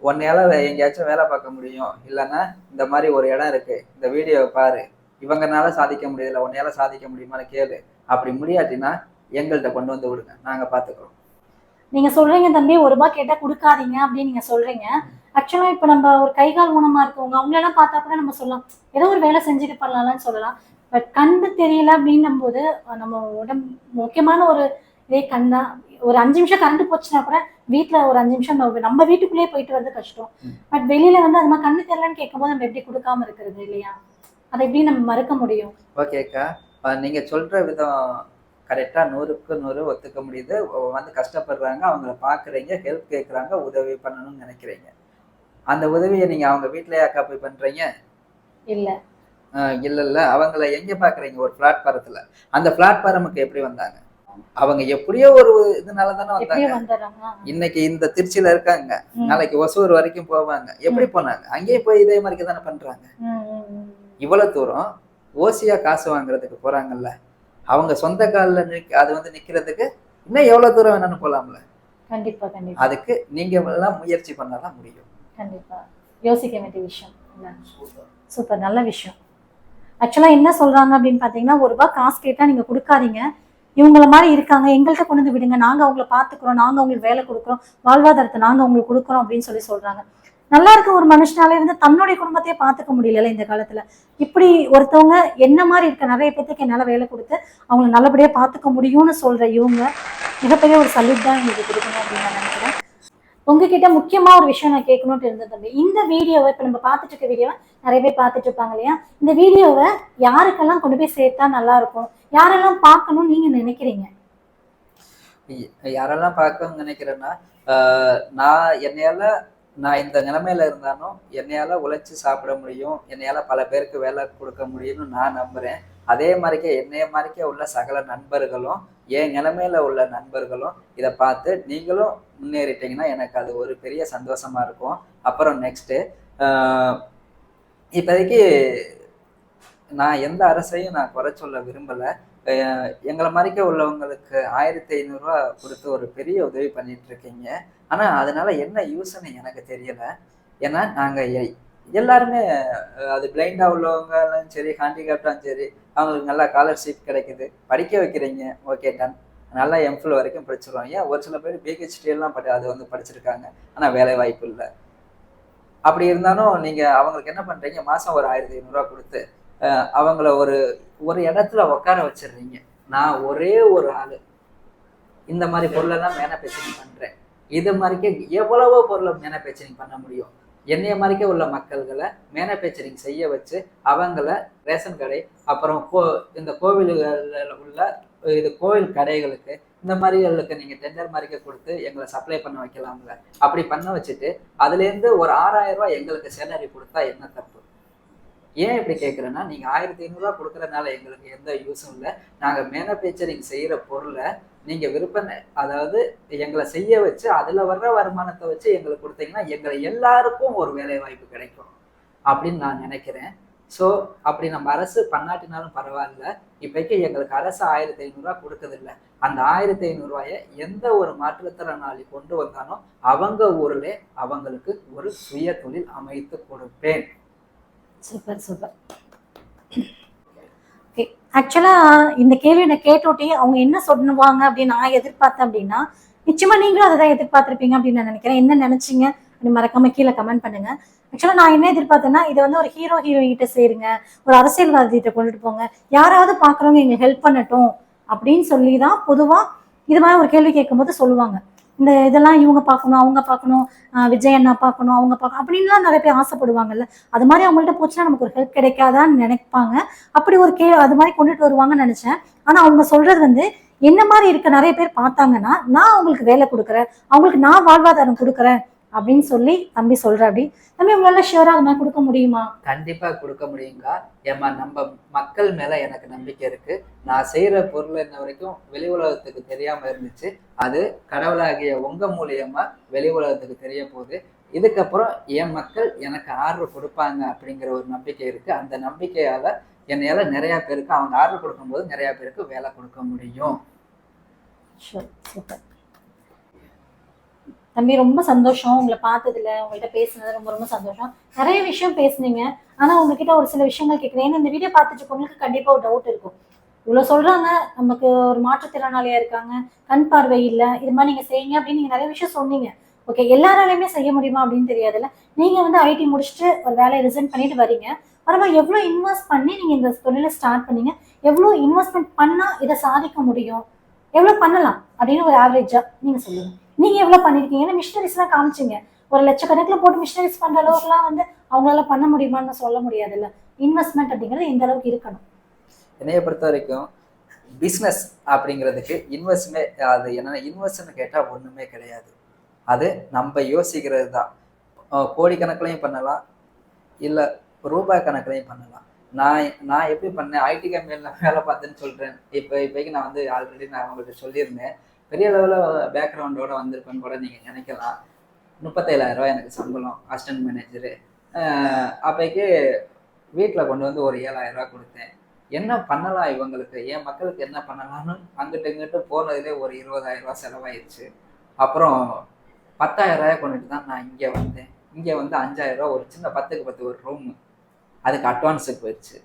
உன்னையால எங்கேயாச்சும் வேலை பார்க்க முடியும், இல்லைன்னா இந்த மாதிரி ஒரு இடம் இருக்கு, இந்த வீடியோவை பாரு, இவங்கனால சாதிக்க முடியல, உன்னையால சாதிக்க முடியுமான்னு கேளு அப்படி முடியாட்டினா எங்கள்கிட்ட கொண்டு வந்து விடுங்க, நாங்க பாத்துக்கிறோம். நீங்க சொல்றீங்க தம்பி, ₹1 கேட்டா கொடுக்காதீங்க அப்படின்னு நீங்க சொல்றீங்க. ஆக்சுவலா இப்ப நம்ம ஒரு கை கால் ஊனமா இருக்கவங்க அவங்களெல்லாம் பார்த்தா கூட நம்ம சொல்லலாம், ஏதோ ஒரு வேலை செஞ்சுட்டு பண்ணலாம்னு சொல்லலாம். பட் கண்ணு தெரியல அப்படின்னும் போது நம்ம உடம்பு முக்கியமான ஒரு இதே கண்ணா, ஒரு 5 நிமிஷம் கரண்ட் போச்சுன்னா கூட வீட்டுல ஒரு 5 நிமிஷம் நம்ம வீட்டுக்குள்ளேயே போயிட்டு வரது கஷ்டம். பட் வெளியில வந்து அது மாதிரி கண்ணு தெரியலன்னு கேட்கும் போது நம்ம எப்படி கொடுக்காம இருக்கிறது இல்லையா? அதை எப்படி நம்ம மறுக்க முடியும்? ஓகேக்கா, நீங்க சொல்ற விதம் கரெக்டா 100க்கு 100 ஒத்துக்க முடியுது. வந்து கஷ்டப்படுறாங்க, அவங்கள பாக்குறீங்க, ஹெல்ப் கேட்குறாங்க, உதவி பண்ணணும்னு நினைக்கிறீங்க. அந்த உதவியை நீங்க அவங்க வீட்லயே அக்கா போய் பண்றீங்க? இல்ல இல்ல, அவங்கள எங்க பாக்குறீங்க? ஒரு பிளாட்பாரத்துல. அந்த பிளாட்பாரமுக்கு எப்படி வந்தாங்க? அவங்க எப்படியோ ஒரு இதனால தானே வந்தாங்க. இன்னைக்கு இந்த திருச்சியில இருக்காங்க, நாளைக்கு ஒசூர் வரைக்கும் போவாங்க. எப்படி போனாங்க? அங்கேயே போய் இதே மாதிரி தானே பண்றாங்க. இவ்வளவு தூரம் ஓசியா காசு வாங்குறதுக்கு போறாங்கல்ல, அவங்க சொந்த காலில் அது வந்து நிக்கிறதுக்கு இன்னும் எவ்வளவு தூரம் வேணும்னு போலாம்ல. கண்டிப்பா கண்டிப்பா. அதுக்கு நீங்க எல்லாம் முயற்சி பண்ணாதான் முடியும். கண்டிப்பா யோசிக்க வேண்டிய விஷயம். சூப்பர், நல்ல விஷயம். ஆக்சுவலா என்ன சொல்றாங்க அப்படின்னு பாத்தீங்கன்னா, ₹1 காசு கேட்டா நீங்க கொடுக்காதீங்க, இவங்கள மாதிரி இருக்காங்க, எங்கள்கிட்ட கொண்டு வந்து விடுங்க, நாங்க அவங்கள பாத்துக்கிறோம், நாங்க அவங்களுக்கு வேலை கொடுக்குறோம், வாழ்வாதாரத்தை நாங்க அவங்களுக்கு கொடுக்குறோம் அப்படின்னு சொல்றாங்க. நல்லா இருக்க ஒரு மனுஷனாலே வந்து தன்னுடைய குடும்பத்தையே பாத்துக்க முடியல இந்த காலத்துல. இப்படி ஒருத்தவங்க என்ன மாதிரி இருக்க நிறைய பேத்துக்கு என்னால வேலை கொடுத்து அவங்களை நல்லபடியா பாத்துக்க முடியும்னு சொல்ற இவங்க மிகப்பெரிய ஒரு சல்யூட் தான் எங்களுக்கு கொடுக்கணும் அப்படின்னு நான் நினைக்கிறேன். உங்ககிட்ட முக்கியமா ஒரு விஷயம் நான் கேட்கணும்னு இருந்தது தம்பி. இந்த வீடியோவை இப்ப நம்ம பார்த்துட்டு இருக்க வீடியோவை நிறைய பேர் பார்த்துட்டு இருப்பாங்க இல்லையா? இந்த வீடியோவை யாருக்கெல்லாம் கொண்டு போய் சேர்த்தா நல்லா இருக்கும், யாரெல்லாம் பார்க்கணும்னு நீங்க நினைக்கிறீங்க? யாரெல்லாம் பார்க்கணும்னு நினைக்கிறேன்னா, நான் இந்த நிலைமையில இருந்தாலும் என்னையால உழைச்சி சாப்பிட முடியும், என்னையால பல பேருக்கு வேலை கொடுக்க முடியும்னு நான் நம்புறேன். அதே மாதிரிக்கே என்னைய மாதிரிக்கே உள்ள சகல நண்பர்களும், என் நிலைமையில உள்ள நண்பர்களும் இதை பார்த்து நீங்களும் முன்னேறிட்டீங்கன்னா எனக்கு அது ஒரு பெரிய சந்தோஷமா இருக்கும். அப்புறம் நெக்ஸ்ட்டு, இப்போதைக்கு நான் எந்த அரசையும் நான் குறை சொல்ல விரும்பலை. எங்களை மாதிரிக்கே உள்ளவங்களுக்கு 1500 கொடுத்து ஒரு பெரிய உதவி பண்ணிட்டு இருக்கீங்க. ஆனால் அதனால என்ன யூஸ்ன்னு எனக்கு தெரியல. ஏன்னா நாங்கள் எல்லாருமே, அது பிளைண்டாக உள்ளவங்களும் சரி, ஹேண்டிகேப்டாலும் சரி, அவங்களுக்கு நல்லா ஸ்காலர்ஷிப் கிடைக்குது, படிக்க வைக்கிறீங்க, ஓகே டன், நல்லா எம்ஃபில் வரைக்கும் படிச்சிருவோம். ஏன் ஒரு சில பேர் பிஹெச்டி எல்லாம் அது வந்து படிச்சிருக்காங்க, ஆனால் வேலை வாய்ப்பு இல்லை. அப்படி இருந்தாலும் நீங்கள் அவங்களுக்கு என்ன பண்ணுறீங்க, மாதம் ஒரு 1500 கொடுத்து அவங்கள ஒரு இடத்துல உட்கார வச்சிடுறீங்க. நான் ஒரே ஒரு ஆள் இந்த மாதிரி பொருளெல்லாம் மேனுஃபேக்சரிங் பண்ணுறேன், இது மாதிரிக்கே எவ்வளவோ பொருளை மேனுஃபேக்சரிங் பண்ண முடியும். என்னைய மாதிரிக்கே உள்ள மக்கள்களை மேனுஃபேக்சரிங் செய்ய வச்சு அவங்கள ரேஷன் கடை, அப்புறம் இந்த கோவில்களில் உள்ள இது கோவில் கடைகளுக்கு, இந்த மாதிரிகளுக்கு நீங்கள் டெண்டர் மாதிரிக்கே கொடுத்து எங்களை சப்ளை பண்ண வைக்கலாம்ல. அப்படி பண்ண வச்சுட்டு அதுலேருந்து ஒரு 6000 எங்களுக்கு சேலரி கொடுத்தா என்ன தப்பு? ஏன் இப்படி கேட்குறேன்னா, நீங்கள் 1500 கொடுக்குறதுனால எங்களுக்கு எந்த யூஸும் இல்லை. நாங்கள் மேனுஃபேக்சரிங் செய்கிற பொருளை நீங்கள் விற்பனை, அதாவது எங்களை செய்ய வச்சு அதில் வர்ற வருமானத்தை வச்சு எங்களுக்கு கொடுத்தீங்கன்னா எங்களை எல்லாருக்கும் ஒரு வேலை வாய்ப்பு கிடைக்கும் அப்படின்னு நான் நினைக்கிறேன். ஸோ அப்படி நம்ம அரசு பண்ணாட்டினாலும் பரவாயில்ல, இப்போக்கி எங்களுக்கு அரசு 1500 கொடுக்குதில்ல. அந்த 1500 எந்த ஒரு மாற்றுத்திறனாளி கொண்டு வந்தாலும் அவங்க ஊரில் அவங்களுக்கு ஒரு சுய தொழில் அமைத்து கொடுப்பேன். Super super. ஆக்சுவலா இந்த கேள்வி நான் கேட்டோட்டே அவங்க என்ன சொல்லுவாங்க அப்படின்னு நான் எதிர்பார்த்தேன் அப்படின்னா, நிச்சயமா நீங்களும் அதை தான் எதிர்பார்த்திருப்பீங்க அப்படின்னு நான் நினைக்கிறேன். என்ன நினைச்சீங்க அப்படின்னு மறக்காம கீழே கமெண்ட் பண்ணுங்க. ஆக்சுவலா நான் என்ன எதிர்பார்த்தேன்னா, இது வந்து ஒரு ஹீரோயின் கிட்ட சேருங்க, ஒரு அரசியல்வாதிகிட்ட கொண்டுட்டு போங்க, யாராவது பாக்குறவங்க எங்களுக்கு ஹெல்ப் பண்ணட்டும் அப்படின்னு சொல்லிதான் பொதுவா இது மாதிரி ஒரு கேள்வி கேட்கும் போது சொல்லுவாங்க. இந்த இதெல்லாம் இவங்க பார்க்கணும், அவங்க பார்க்கணும், விஜய் அண்ணா பார்க்கணும், அவங்க பார்க்கணும் அப்படின்லாம் நிறைய பேர் ஆசைப்படுவாங்கல்ல. அது மாதிரி அவங்கள்ட்ட போச்சுன்னா நமக்கு ஒரு ஹெல்ப் கிடைக்காதான்னு நினைப்பாங்க. அப்படி ஒரு அது மாதிரி கொண்டுட்டு வருவாங்கன்னு நினைச்சேன். ஆனா அவங்க சொல்றது வந்து என்ன மாதிரி இருக்க நிறைய பேர் பார்த்தாங்கன்னா, நான் அவங்களுக்கு வேலை கொடுக்குறேன், அவங்களுக்கு நான் வாழ்வாதாரம் கொடுக்குறேன் அப்படின்னு சொல்லி தம்பி சொல்ற. அப்படி தம்பி உங்களால ஷியூரா அது மாதிரி கொடுக்க முடியுமா? கண்டிப்பா கொடுக்க முடியுங்க. ஏமா, நம்ம மக்கள் மேல எனக்கு நம்பிக்கை இருக்கு. நான் செய்யற பொருள் இன்ன வரைக்கும் வெளி உலகத்துக்கு தெரியாம இருந்துச்சு, அது கடவுளாகிய உங்க மூலியமா வெளி உலகத்துக்கு தெரிய போகுது. இதுக்கப்புறம் என் மக்கள் எனக்கு ஆர்டர் கொடுப்பாங்க அப்படிங்கிற ஒரு நம்பிக்கை இருக்கு. அந்த நம்பிக்கையால என்னையால நிறைய பேருக்கு அவங்க ஆர்டர் கொடுக்கும்போது நிறைய பேருக்கு வேலை கொடுக்க முடியும். சூப்பர் தம்பி, ரொம்ப சந்தோஷம் உங்களை பார்த்ததுல, உங்கள்கிட்ட பேசுனது ரொம்ப ரொம்ப சந்தோஷம். நிறைய விஷயம் பேசுனீங்க. ஆனா உங்ககிட்ட ஒரு சில விஷயங்கள் கேட்குறேன். ஏன்னா இந்த வீடியோ பார்த்துட்டு உங்களுக்கு கண்டிப்பா ஒரு டவுட் இருக்கும், இவ்வளோ சொல்றாங்க, நமக்கு ஒரு மாற்றுத்திறனாளியா இருக்காங்க, கண் பார்வை இல்லை, இது மாதிரி நீங்க செய்யுங்க அப்படின்னு நீங்க நிறைய விஷயம் சொன்னீங்க. ஓகே, எல்லாராலையுமே செய்ய முடியுமா அப்படின்னு தெரியாதுல்ல. நீங்க வந்து ஐடி முடிச்சுட்டு ஒரு வேலையை ரிசைன் பண்ணிட்டு வரீங்க. பரவாயில்ல, எவ்வளோ இன்வெஸ்ட் பண்ணி நீங்க இந்த தொழிலை ஸ்டார்ட் பண்ணீங்க, எவ்வளோ இன்வெஸ்ட்மெண்ட் பண்ணா இதை சாதிக்க முடியும், எவ்வளோ பண்ணலாம் அப்படின்னு ஒரு ஆவரேஜா நீங்க சொல்லுங்க. நீங்க எவ்வளவு பண்ணிருக்கீங்க? மிஷினரிஸ் எல்லாம் காமிச்சிங்க, ஒரு லட்சக்கணக்கில் போட்டு மிஷினரிஸ் பண்ற அளவுக்குலாம் வந்து அவங்களால பண்ண முடியுமான்னு சொல்ல முடியாதுல்ல. இன்வெஸ்ட்மெண்ட் அப்படிங்கிறது எந்த அளவுக்கு இருக்கணும்? என்னைய பொறுத்த வரைக்கும் பிஸ்னஸ் அப்படிங்கிறதுக்கு இன்வெஸ்ட்மே அது என்னன்னா இன்வெஸ்ட்னு கேட்டால் ஒன்றுமே கிடையாது. அது நம்ம யோசிக்கிறது தான். கோடிக்கணக்கிலையும் பண்ணலாம், இல்லை ரூபாய் கணக்கிலையும் பண்ணலாம். நான் எப்படி பண்ணேன், ஐடி கம்பெனியில் வேலை பார்த்தேன்னு சொல்கிறேன். இப்போதைக்கு நான் வந்து ஆல்ரெடி நான் உங்களுக்கு சொல்லியிருந்தேன், பெரிய லெவலில் பேக்ரவுண்டோட வந்திருப்பேன்னு கூட நீங்கள் நினைக்கலாம். 37,000 ரூபா எனக்கு சம்பளம், அசிஸ்டன்ட் மேனேஜரு. அப்போக்கு வீட்டில் கொண்டு வந்து ஒரு 7,000 ரூபா கொடுத்தேன். என்ன பண்ணலாம் இவங்களுக்கு, என் மக்களுக்கு என்ன பண்ணலாம்னு அங்கிட்டு இங்கிட்டு போனதுலேயே ஒரு 20,000 ரூபா செலவாயிடுச்சு. அப்புறம் 10,000 ரூபாயை கொண்டுட்டு தான் நான் இங்கே வந்தேன். இங்கே வந்து 5,000 ரூபா ஒரு சின்ன 10க்கு 10 ஒரு ரூமு, அதுக்கு அட்வான்ஸுக்கு போயிடுச்சு.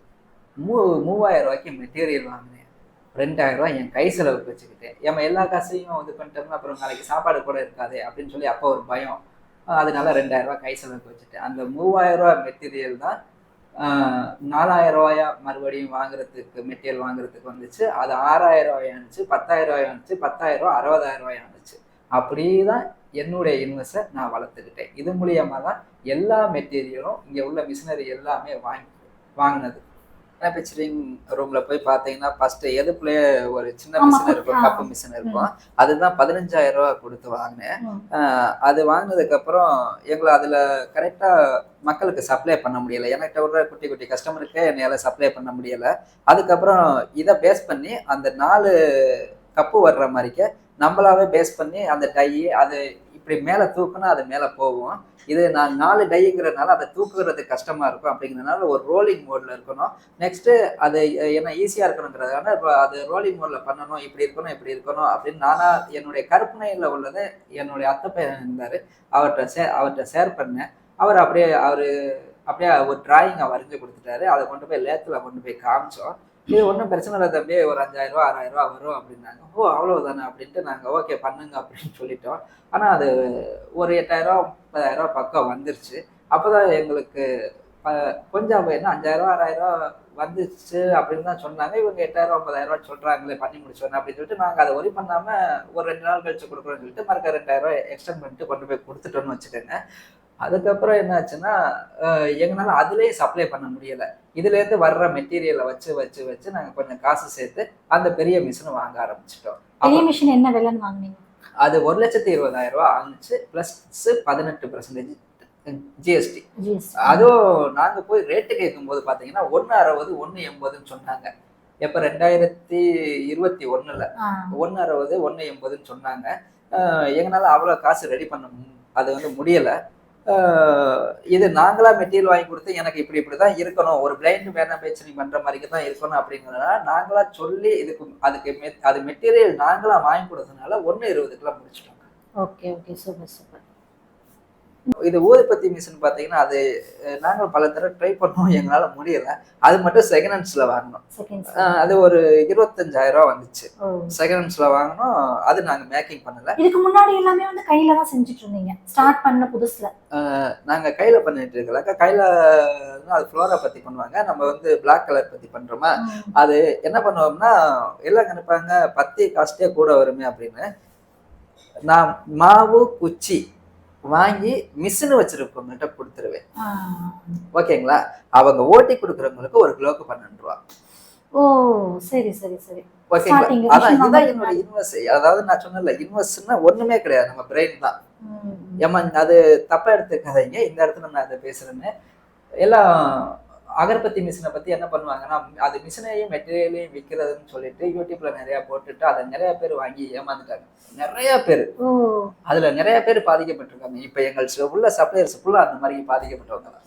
3,000 ரூபாய்க்கு மெட்டீரியல் வாங்கினேன். 2,000 ரூபாய் என் கை செலவுக்கு வச்சுக்கிட்டேன். ஏமா எல்லா காசையும் இது பண்ணிட்டோம்னா அப்புறம் நாளைக்கு சாப்பாடு கூட இருக்காது அப்படின்னு சொல்லி அப்போ ஒரு பயம். அதனால 2,000 ரூபாய் கை செலவுக்கு வச்சுட்டேன். அந்த 3,000 ரூபாய் மெட்டீரியல் தான் 4,000 ரூபாயா மறுபடியும் வாங்குறதுக்கு மெட்டீரியல் வாங்குறதுக்கு வந்துச்சு. அது 6,000 ரூபாய் ஆனிச்சு, 10,000 ரூபாய் ஆனிச்சு, 10,000 ரூபாய் 60,000 ரூபாய் ஆனிச்சு. அப்படிதான் என்னுடைய இன்வெஸ்டை நான் வளர்த்துக்கிட்டேன். இது மூலியமா தான் எல்லா மெட்டீரியலும் இங்கே உள்ள மிஷினரி எல்லாமே வாங்கினது. மேனுஃபேக்சரிங் ரூம்ல போய் பார்த்தீங்கன்னா ஃபர்ஸ்ட் எதுக்குள்ளே ஒரு சின்ன மிஷின் இருக்கும், கப்பு மிஷின் இருக்கும். அதுதான் 15,000 ரூபா கொடுத்து வாங்கினேன். அது வாங்கினதுக்கு அப்புறம் எங்களை அதுல கரெக்டா மக்களுக்கு சப்ளை பண்ண முடியல. என்கிட்ட ஒரு குட்டி குட்டி கஸ்டமருக்கே என்னால சப்ளை பண்ண முடியல. அதுக்கப்புறம் இதை பேஸ் பண்ணி அந்த 4 கப்பு வர்ற மாதிரிக்க நம்மளாவே பேஸ் பண்ணி அந்த டை அது இப்படி மேலே தூக்குனா அது மேலே போகும். இது நான் 4 டைங்கிறதுனால அதை தூக்குறது கஷ்டமா இருக்கும். அப்படிங்கிறதுனால ஒரு ரோலிங் மோட்ல இருக்கணும். நெக்ஸ்ட்டு அது என்ன ஈஸியாக இருக்கணுங்கிறதுனால அது ரோலிங் மோட்ல பண்ணணும், இப்படி இருக்கணும் இப்படி இருக்கணும் அப்படின்னு நானா என்னுடைய கற்பனையில் உள்ளதை என்னுடைய அத்தை பையன் இருந்தார், அவர்கிட்ட ஷேர் பண்ணேன். அவர் அப்படியே ஒரு டிராயிங்கை வரைஞ்சி கொடுத்துட்டாரு. அதை கொண்டு போய் லேத்தில் கொண்டு போய் காமிச்சோம். இது ஒன்றும் பிரச்சனை இல்லை தம்பி, ஒரு 5,000 ரூபா 6,000 ரூபா வரும் அப்படின்னாங்க. ஓ அவ்வளவுதானே அப்படின்ட்டு நாங்கள் ஓகே பண்ணுங்க அப்படின்னு சொல்லிட்டோம். ஆனால் அது ஒரு 8,000 ரூபா 30,000 ரூபா பக்கம் வந்துருச்சு. அப்போதான் எங்களுக்கு கொஞ்சம் என்ன 5,000 ரூபா 6,000 ரூபா வந்துச்சு அப்படின்னு தான் சொன்னாங்க. இவங்க 8,000 9,000 ரூபா சொல்கிறாங்களே பண்ணி முடிச்சோன்னு அப்படின்னு சொல்லிட்டு நாங்கள் அதை ஒரி பண்ணாமல் ஒரு 2 நாள் கழிச்சு கொடுக்குறோன்னு சொல்லிட்டு மறுக்க 2,000 ரூபா எக்ஸ்டெண்ட் பண்ணிட்டு கொண்டு போய் கொடுத்துட்டோன்னு வச்சுக்கோங்க. அதுக்கப்புறம் என்ன ஆச்சுன்னா எங்களால் அதுலேயே சப்ளை பண்ண முடியலை. இதுலேருந்து வர்ற மெட்டீரியலை வச்சு நாங்கள் கொஞ்சம் காசு சேர்த்து அந்த பெரிய மிஷினை வாங்க ஆரம்பிச்சிட்டோம். பெரிய மிஷின் என்ன விலைன்னு வாங்கினீங்க? அது 1,20,000 ரூபா ஆனிச்சு, ப்ளஸ் 18% ஜிஎஸ்டி. அதுவும் நாங்கள் போய் ரேட்டு கேட்கும்போது பார்த்தீங்கன்னா 1,60 1,80ன்னு சொன்னாங்க. எப்போ 2021 1,60 1,80ன்னு சொன்னாங்க. எங்களால் அவ்வளோ காசு ரெடி பண்ண அது வந்து முடியலை. இது நாங்களா மெட்டீரியல் வாங்கி கொடுத்து எனக்கு இப்படிதான் இருக்கணும், ஒரு பிளைண்ட் மேனுஃபேக்சரிங் பண்ற மாதிரி தான் இருக்கணும் அப்படிங்கிறதுனால நாங்களா சொல்லி அது மெட்டீரியல் நாங்களா வாங்கி கொடுத்ததுனால 1,20க்குலாம் முடிச்சிட்டோம். Okay okay, super super. இது ஊதுபத்தி மிஷின் பார்த்தீங்கன்னா அது நாங்கள் பல தடவை ட்ரை பண்ணோம், எங்களால் முடியல. அது மட்டும் செகண்ட் ஹேண்ட்ஸில் வாங்கினோம். அது ஒரு 25,000 ரூபா வந்துச்சு. செகண்ட் ஹேண்ட்ஸில் வாங்கினோம். அது நாங்கள் மேக்கிங் பண்ணல. இதுக்கு முன்னாடி எல்லாமே வந்து கையில தான் செஞ்சுட்டு இருந்தீங்க ஸ்டார்ட் பண்ண புதுசுல? நாங்கள் கையில் பண்ணிட்டு இருக்கல. கையில் அது ஃப்ளோரா பற்றி பண்ணுவாங்க, நம்ம வந்து பிளாக் கலர் பற்றி பண்ணுறோமா. அது என்ன பண்ணுவோம்னா எல்லாம் நினைப்பாங்க பத்தி காஸ்டே கூட வருமே அப்படின்னு. நான் மாவு குச்சி வாங்கி மிஷின் வச்சிருக்கவங்கள்ட்ட கொடுத்துருவேன். ஓகேங்களா? அவங்க ஓட்டி கொடுக்குறவங்களுக்கு ஒரு கிலோக்கு 12 ரூபா. ஓ சரி சரி சரி. ஓகேங்களா? அதான் இதுதான் என்னோட இன்வெஸ்ட். அதாவது நான் சொன்னல இன்வெஸ்ட்னா ஒண்ணுமே கிடையாது, நம்ம பிரெயின் தான். ஏமா அது தப்பா எடுத்துக்காதீங்க, இந்த இடத்துல நான் அதை பேசுறேன்னு. எல்லாம் அகர்பத்தி மிஷினை பத்தி என்ன பண்ணுவாங்கன்னா அது மிஷினையும் மெட்டீரியலையும் விற்கிறதுன்னு சொல்லிட்டு யூடியூப்ல நிறைய போட்டுட்டு அதை நிறைய பேர் வாங்கி ஏமாந்துட்டாங்க. நிறைய பேர் அதுல நிறைய பேர் பாதிக்கப்பட்டிருக்காங்க. இப்ப எங்கள் உள்ள சப்ளையர்ஸ் ஃபுல்லா அந்த மாதிரி பாதிக்கப்பட்டவங்க தான்.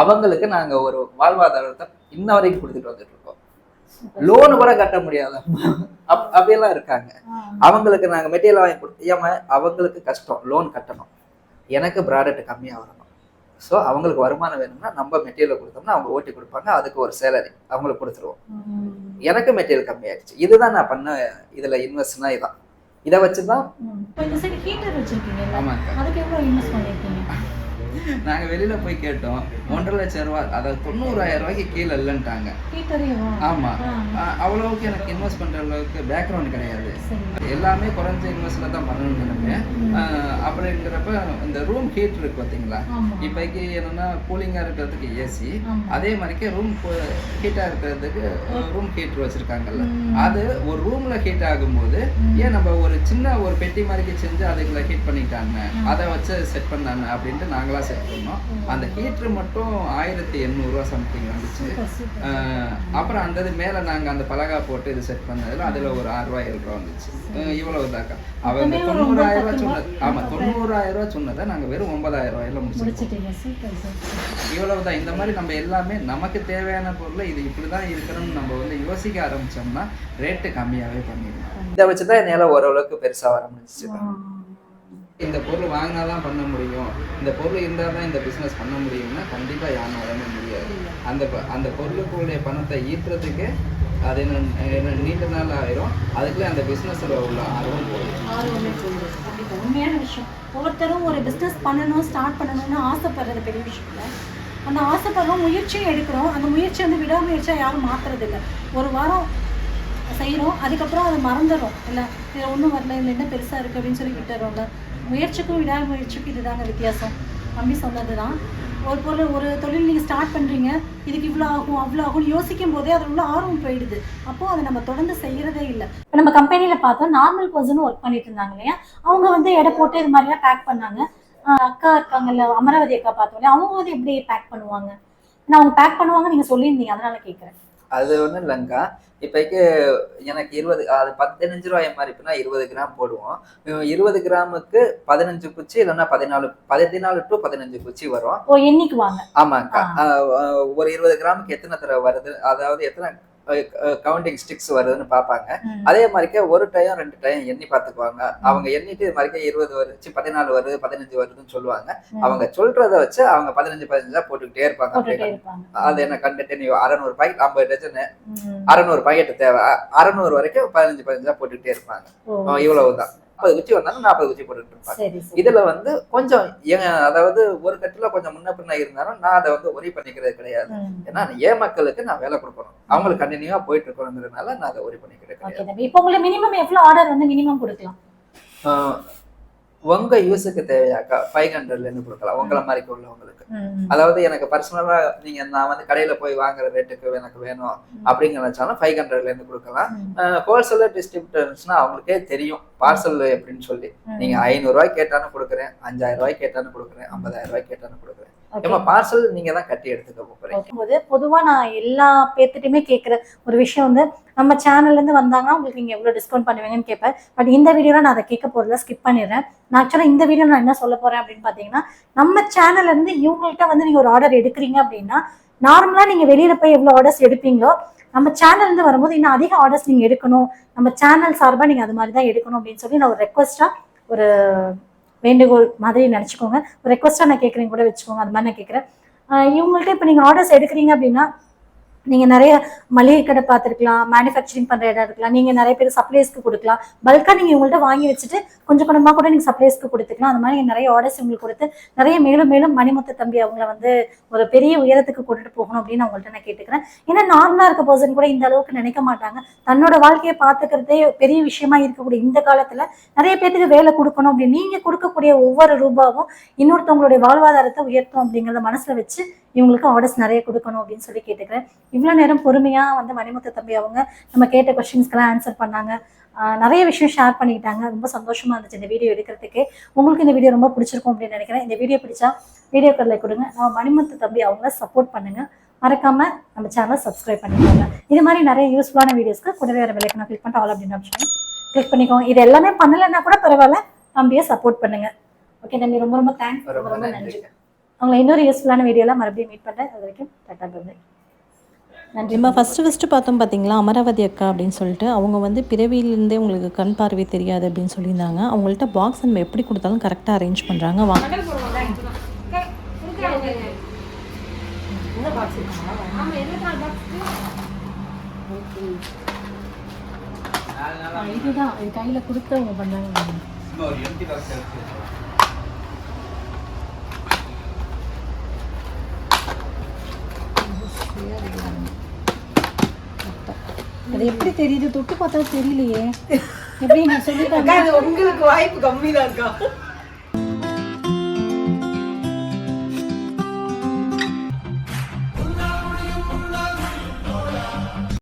அவங்களுக்கு நாங்க ஒரு வாழ்வாதாரத்தை இன்ன வரைக்கும் கொடுத்துட்டு வந்துட்டு இருக்கோம். லோனு கூட கட்ட முடியாத அப்படியெல்லாம் இருக்காங்க. அவங்களுக்கு நாங்க மெட்டீரியல் வாங்கி கொடுத்து அவங்களுக்கு கஷ்டம், லோன் கட்டணும், எனக்கு ப்ராடக்ட் கம்மியா வரணும். ஸோ அவங்களுக்கு வருமானம் வேணும்னா நம்ம மெட்டீரியல் கொடுத்தோம்னா அவங்க ஓட்டி கொடுப்பாங்க, அதுக்கு ஒரு சேலரி அவங்களுக்கு கொடுத்துருவோம். எனக்கு மெட்டீரியல் கம்மியாயிடுச்சு. இதுதான் நான் பண்ண இதில் இன்வெஸ்ட்னா இதான். இதை வச்சு தான். ஆமாங்க. நாங்கள் வெளியில் போய் கேட்டோம், 1.5 லட்சம் ரூபா, அதாவது 90,000 ரூபாய்க்கு கீழே இல்லைன்ட்டாங்க. ஆமாம், அவ்வளோவுக்கு எனக்கு இன்வெஸ்ட் பண்ணுற அளவுக்கு பேக்ரவுண்ட் கிடையாது. எல்லாமே குறைஞ்ச இன்வெஸ்ட்டில் தான் பண்ணணும்னு நினைப்பேன். அப்படிங்கிறப்ப இந்த ரூம் ஹீட்டர் இருக்கு பார்த்தீங்களா, இப்போக்கி என்னென்னா கூலிங்காக இருக்கிறதுக்கு ஏசி, அதே மாதிரிக்கே ரூம் ஹீட்டாக இருக்கிறதுக்கு ரூம் ஹீட்டர் வச்சுருக்காங்கல்ல, அது ஒரு ரூமில் ஹீட் ஆகும்போது ஏன் நம்ம ஒரு சின்ன ஒரு பெட்டி மாதிரிக்கு செஞ்சு அதுக்குள்ள ஹீட் பண்ணிட்டாங்க, அதை வச்சு செட் பண்ணாங்க அப்படின்ட்டு நாங்களாம் செட் பண்ணோம். அந்த ஹீட்ரு மட்டும் 1800 ரூபா சம்திங் வந்துச்சு. அப்புறம் அந்த மேலே நாங்கள் அந்த பலகா போட்டு இது செட் பண்ணதில் அதில் ஒரு 6 ரூபா 7 ரூபா வந்துச்சு. இவ்வளவு தாக்கா. அவங்க 90,000 ரூபா சொன்னது. ஆமாம், 90,000 ரூபா சொன்னதை நாங்கள் வெறும் 9,000 ரூபாயில முடிச்சிட்டோம். இவ்வளவுதான். இந்த மாதிரி நம்ம எல்லாமே நமக்கு தேவையான பொருளை இது இப்படி தான் இருக்கணும்னு நம்ம வந்து யோசிக்க ஆரம்பிச்சோம்னா ரேட்டு கம்மியாகவே பண்ணிடலாம். இதை வச்சு தான் என்னால் ஓரளவுக்கு பெருசாக வர முடிஞ்சிச்சு. இந்த பொருள் வாங்கினா தான் பண்ண முடியும், இந்த பொருள் இருந்தால் தான் இந்த பிஸ்னஸ் பண்ண முடியும்னா கண்டிப்பாக யாருனாலுமே முடியாது. அந்த பொருளுக்குடைய பணத்தை ஈட்டுறதுக்கு அது என்ன நீண்ட நாள் ஆயிரும். அதுக்குள்ளே அந்த பிஸ்னஸில் உள்ள ஆர்வம் போயிடும். உண்மையான விஷயம். ஒவ்வொருத்தரும் ஒரு பிஸ்னஸ் பண்ணணும், ஸ்டார்ட் பண்ணணும்னு ஆசைப்படுறது பெரிய விஷயம் இல்லை. அந்த ஆசைப்படுறோம், முயற்சியும் எடுக்கிறோம். அந்த முயற்சி வந்து விடாமுயற்சியாக யாரும் மாற்றுறதில்லை. ஒரு வாரம் செய்கிறோம், அதுக்கப்புறம் அதை மறந்துடும். இல்லை இதில் ஒன்றும் வரல, இல்லை என்ன பெருசாக இருக்குது அப்படின்னு சொல்லி விட்டுறோம்ல. முயற்சிக்கும் விடாமுயற்சிக்கும் இதுதாங்க வித்தியாசம். தம்பி சொன்னது தான். ஒரு தொழில் நீங்கள் ஸ்டார்ட் பண்ணுறீங்க, இதுக்கு இவ்வளோ ஆகும் அவ்வளோ ஆகும்னு யோசிக்கும் போதே அதில் உள்ள ஆர்வம் போயிடுது. அப்போது அதை நம்ம தொடர்ந்து செய்கிறதே இல்லை. இப்போ நம்ம கம்பெனியில் பார்த்தோம், நார்மல் பர்சனும் ஒர்க் பண்ணிட்டு இருந்தாங்க இல்லையா, அவங்க வந்து எடை போட்டு இது மாதிரிலாம் பேக் பண்ணாங்க. அக்கா இருக்காங்கல்ல, அமராவதி அக்கா பார்த்தோம், அவங்க வந்து எப்படி பேக் பண்ணுவாங்க? ஏன்னா அவங்க பேக் பண்ணுவாங்க நீங்கள் சொல்லியிருந்தீங்க, அதனால கேட்குறேன். அது ஒன்றும் இல்லைங்கக்கா. இப்போக்கு எனக்கு 20 அது 15 ரூபாய் எம்ஆர்பினா 20 கிராம் போடுவோம். 20 கிராமுக்கு 15 குச்சி இல்லைன்னா 14 to 15 குச்சி வரும். என்னைக்கு வாங்க? ஆமாங்கக்கா. ஒரு 20 கிராமுக்கு எத்தனை தடவை வருது, அதாவது எத்தனை கவுண்டிங் ஸ்டிக்ஸ் வருதுன்னு பார்ப்பாங்க. அதே மாதிரிக்கே ஒரு டைம் 2 டைம் எண்ணி பார்த்துக்குவாங்க. அவங்க எண்ணிட்டு இது மாதிரிக்கே 20 வருது, 14 வருது, 15 வருதுன்னு சொல்லுவாங்க. அவங்க சொல்றதை வச்சு அவங்க 15 போட்டுக்கிட்டே இருப்பாங்க. அது என்ன கண்டினியூ 600 பாக்கெட் 50 டஜன் 600 பாக்கெட் தேவை, 600 வரைக்கும் 15 போட்டுக்கிட்டே இருப்பாங்க. இவ்வளவுதான். 40 குச்சி வந்தாலும் 40 குச்சி போட்டுட்டு இருப்பாங்க. இதுல வந்து கொஞ்சம் அதாவது ஒரு கட்டுல கொஞ்சம் முன்ன பின்ன இருந்தாலும் நான் அதை வந்து ஒரி பண்ணிக்கிறது கிடையாது. ஏன்னா ஏன் மக்களுக்கு நான் வேலை கொடுக்கணும், அவங்களுக்கு கண்டினியூவா போயிட்டு இருக்கணுங்கிறதுனால நான் அதை ஒரி பண்ணிக்கிறது கிடையாது. இப்போ உங்களுக்கு மினிமம் எவ்வளவு ஆர்டர் வந்து மினிமம் கொடுக்கலாம்? உங்க யூஸுக்கு தேவையாக்கா 500ல இருந்து கொடுக்கலாம், உங்களை மாதிரி உள்ளவங்களுக்கு. அதாவது எனக்கு பர்சனலா நான் வந்து கடையில போய் வாங்குற ரேட்டுக்கு எனக்கு வேணும் அப்படிங்கிற நினைச்சாலும் 500ல இருந்து கொடுக்கலாம். ஹோல்சேலர் டிஸ்ட்ரிபியூட்டர்ஸ்னா அவங்களுக்கே தெரியும் பார்சல் எப்படின்னு சொல்லி. நீங்க 500 ரூபாய் கேட்டாலும் கொடுக்குறேன், 5000 ரூபாய் கேட்டாலும் கொடுக்குறேன், 50,000 ரூபாய் கேட்டாலும் கொடுக்குறேன். பார்சல் நீங்க தான் கட்டி எடுத்துக்க போறீங்க. பொதுவா நான் எல்லா பேர்த்திட்டுமே கேட்கிற ஒரு விஷயம் வந்து, நம்ம சேனல்ல இருந்து வந்தாங்கன்னா உங்களுக்கு நீங்க எவ்வளவு டிஸ்கவுண்ட் பண்ணுவீங்கன்னு கேட்பேன். பட் இந்த வீடியோல நான் அதை கேட்க போறதுல ஸ்கிப் பண்ணிடுறேன். நான் ஆக்சுவலா இந்த வீடியோ நான் என்ன சொல்ல போறேன் அப்படின்னு பாத்தீங்கன்னா, நம்ம சேனல்ல இருந்து இவங்கள்ட்ட வந்து நீங்க ஒரு ஆர்டர் எடுக்கிறீங்க அப்படின்னா, நார்மலா நீங்க வெளியில போய் எவ்வளவு ஆர்டர்ஸ் எடுப்பீங்களோ, நம்ம சேனல் இருந்து வரும்போது இன்னும் அதிக ஆர்டர்ஸ் நீங்க எடுக்கணும், நம்ம சேனல் சார்பா நீங்க அது மாதிரி தான் எடுக்கணும் அப்படின்னு சொல்லி நான் ஒரு ரெக்வஸ்டா, ஒரு வேண்டுகோள் மாதிரி நினச்சிக்கோங்க. ஒரு ரெக்வஸ்ட்டாக நான் கேட்குறேன் கூட வச்சுக்கோங்க. அது மாதிரி நான் கேட்குறேன். இவங்கள்ட்ட இப்போ நீங்கள் ஆர்டர்ஸ் எடுக்கிறீங்க அப்படின்னா, நீங்கள் நிறைய மளிகை கடை பார்த்துருக்கலாம், மேனுஃபேக்சரிங் பண்ணுற இடம் இருக்கலாம், நீங்கள் நிறைய பேர் சப்ளைஸ்க்கு கொடுக்கலாம். பல்காக நீங்கள் இவங்கள்ட்ட வாங்கி வச்சுட்டு கொஞ்சம் கொஞ்சமாக கூட நீங்கள் சப்ளைஸ்க்கு கொடுத்துக்கலாம். அந்த மாதிரி நீங்கள் நிறைய ஆர்டர்ஸ் உங்களுக்கு கொடுத்து நிறைய மேலும் மேலும் மணிமுத்து தம்பி அவங்கள வந்து ஒரு பெரிய உயரத்துக்கு கொண்டுட்டு போகணும் அப்படின்னு அவங்கள்ட்ட நான் கேட்டுக்கிறேன். ஏன்னா நார்மலாக இருக்க பர்சன் கூட இந்த அளவுக்கு நினைக்க மாட்டாங்க. தன்னோட வாழ்க்கையை பார்த்துக்கிறதே பெரிய விஷயமா இருக்கக்கூடிய இந்த காலத்தில் நிறைய பேருக்கு வேலை கொடுக்கணும் அப்படின்னு நீங்கள் கொடுக்கக்கூடிய ஒவ்வொரு ரூபாவும் இன்னொருத்தவங்களுடைய வாழ்வாதாரத்தை உயர்த்தும் அப்படிங்கிறத மனசில் வச்சு இவங்களுக்கு ஆர்டர்ஸ் நிறைய கொடுக்கணும் அப்படின்னு சொல்லி கேட்டுக்கிறேன். இவ்வளோ நேரம் பொறுமையாக வந்து மணிமுத்து தம்பி அவங்க நம்ம கேட்ட கொஸ்டின்ஸ்க்கெல்லாம் ஆன்சர் பண்ணாங்க. நிறைய விஷயம் ஷேர் பண்ணிக்கிட்டாங்க. ரொம்ப சந்தோஷமாக இருந்துச்சு இந்த வீடியோ எடுக்கிறதுக்கு. உங்களுக்கு இந்த வீடியோ ரொம்ப பிடிச்சிருக்கும் அப்படின்னு நினைக்கிறேன். இந்த வீடியோ பிடிச்சா வீடியோக்கு லைக் கொடுங்க. நம்ம மணிமுத்து தம்பி அவங்கள சப்போர்ட் பண்ணுங்கள். மறக்காமல் நம்ம சேனலை சப்ஸ்கிரைப் பண்ணிக்கோங்க. இது மாதிரி நிறைய யூஸ்ஃபுல்லான வீடியோஸ்க்கு கூடவே வேறு விலைக்கு கிளிக் பண்ணிட்டு ஆல் அப்படின்னு ஆப்ஷன் கிளிக் பண்ணிக்கோங்க. இது எல்லாமே பண்ணலைன்னா கூட பரவாயில்ல, தம்பியை சப்போர்ட் பண்ணுங்கள். ஓகே தம்பி, ரொம்ப ரொம்ப தேங்க்ஸ், ரொம்ப ரொம்ப நன்றி. அவங்களை இன்னொரு யூஸ்ஃபுல்லான வீடியோலாம் மறுபடியும் மீட் பண்ணுறேன். அது வரைக்கும் டாடா பை பை. நன்றி. நம்ம ஃபஸ்ட்டு பார்த்தோம் பார்த்தீங்களா, அமராவதி அக்கா அப்படின்னு சொல்லிட்டு, அவங்க வந்து பிறவியிலேருந்தே உங்களுக்கு கண் பார்வை தெரியாது அப்படின்னு சொல்லியிருந்தாங்க. அவங்கள்ட்ட பாக்ஸ் நம்ம எப்படி கொடுத்தாலும் கரெக்டாக அரேஞ்ச் பண்ணுறாங்க. வாங்க என்ன பாக்ஸ் இருக்கா? ஆமா என்ன பாக்ஸ் இதுதான் இது கையில கொடுத்தவங்க பண்ணாங்க. அது எப்படி தெரியுது? தொட்டு பார்த்தா தெரியலையே. எப்படி நான் சொல்லிட்டேன். உங்களுக்கு வாய்ப்பு கம்மி தான் இருக்கா?